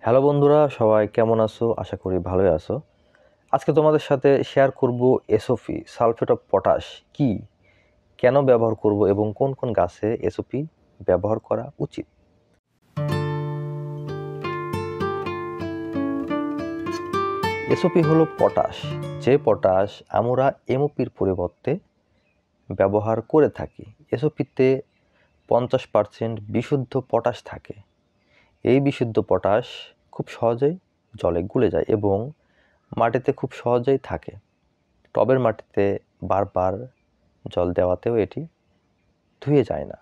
Hello বন্ধুরা, সবাই কেমন আছো? আশা করি ভালোই আছো। আজকে তোমাদের সাথে শেয়ার করব এসওপি সালফেট অফ পটাশ কি, কেন ব্যবহার করব এবং কোন কোন গাছে এসওপি ব্যবহার করা উচিত। এসওপি হলো পটাশ, যে পটাশ আমরা এমওপির পরিবর্তে ব্যবহার করে থাকি। এসওপিতে 50% বিশুদ্ধ পটাশ থাকে। এই বিশুদ্ধ পটাশ খুব সহজেই জলে গুলে যায় এবং মাটিতে খুব সহজেই থাকে। টবের মাটিতে বারবার জল দেওয়াতেও এটি ধুয়ে যায় না।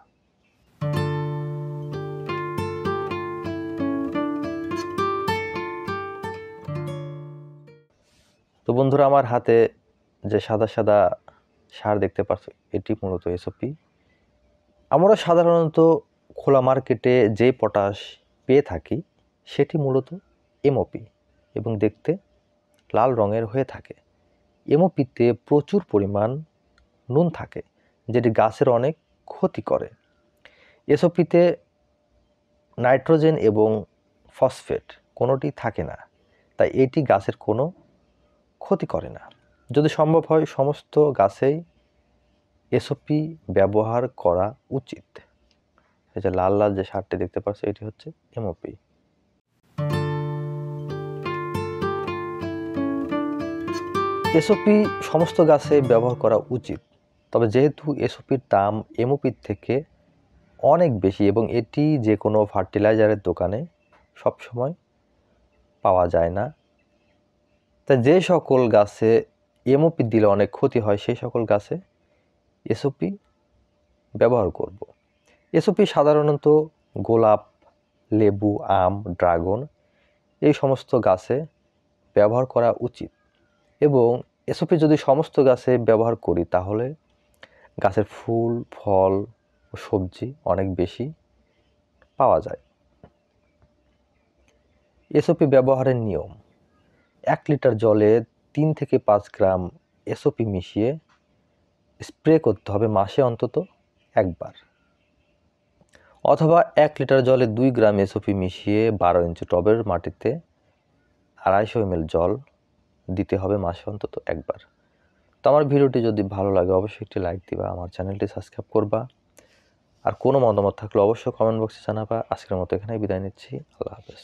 তো বন্ধুরা, আমার হাতে যে সাদা সাদা সার দেখতে পাচ্ছ, এটি মূলত এসওপি। আমরা সাধারণত খোলা মার্কেটে যে পটাশ পেয়ে থাকি সেটি মূলত এমওপি এবং দেখতে লাল রঙের হয়ে থাকে। এমওপিতে প্রচুর পরিমাণ নুন থাকে, যেটি গাছের অনেক ক্ষতি করে। এসওপিতে নাইট্রোজেন এবং ফসফেট কোনোটি থাকে না, তাই এটি গাছের কোনো ক্ষতি করে না। যদি সম্ভব হয় সমস্ত গাছেই এসওপি ব্যবহার করা উচিত। এই যে লাল লাল যে সারটি দেখতে পাচ্ছ, এটি হচ্ছে এমওপি। এসওপি সমস্ত গাছে ব্যবহার করা উচিত, তবে যেহেতু এসওপির দাম এমওপির থেকে অনেক বেশি এবং এটি যে কোনো ফার্টিলাইজারের দোকানে সবসময় পাওয়া যায় না, তাই যে সকল গাছে এমওপি দিলে অনেক ক্ষতি হয় সেই সকল গাছে এসওপি ব্যবহার করব। এসওপি সাধারণত গোলাপ, লেবু, আম, ড্রাগন এই সমস্ত গাছে ব্যবহার করা উচিত এবং এসওপি যদি সমস্ত গাছে ব্যবহার করি তাহলে গাছের ফুল, ফল ও সবজি অনেক বেশি পাওয়া যায়। এসওপি ব্যবহারের নিয়ম: 1 লিটার জলে 3 থেকে 5 গ্রাম এসওপি মিশিয়ে স্প্রে করতে হবে মাসে অন্তত একবার, অথবা 1 লিটার জলে 2 গ্রাম এসওপি মিশিয়ে 12 ইঞ্চি টবের মাটিতে 250 ml জল দিতে হবে মাসে অন্তত একবার। তো আমার ভিডিওটি যদি ভালো লাগে অবশ্যই একটি লাইক দিবা, আমার চ্যানেলটি সাবস্ক্রাইব করবা, আর কোনো মতামত থাকলে অবশ্যই কমেন্ট বক্সে জানাবা। আজকের মতো এখানেই বিদায় নিচ্ছি। আল্লাহ হাফেজ।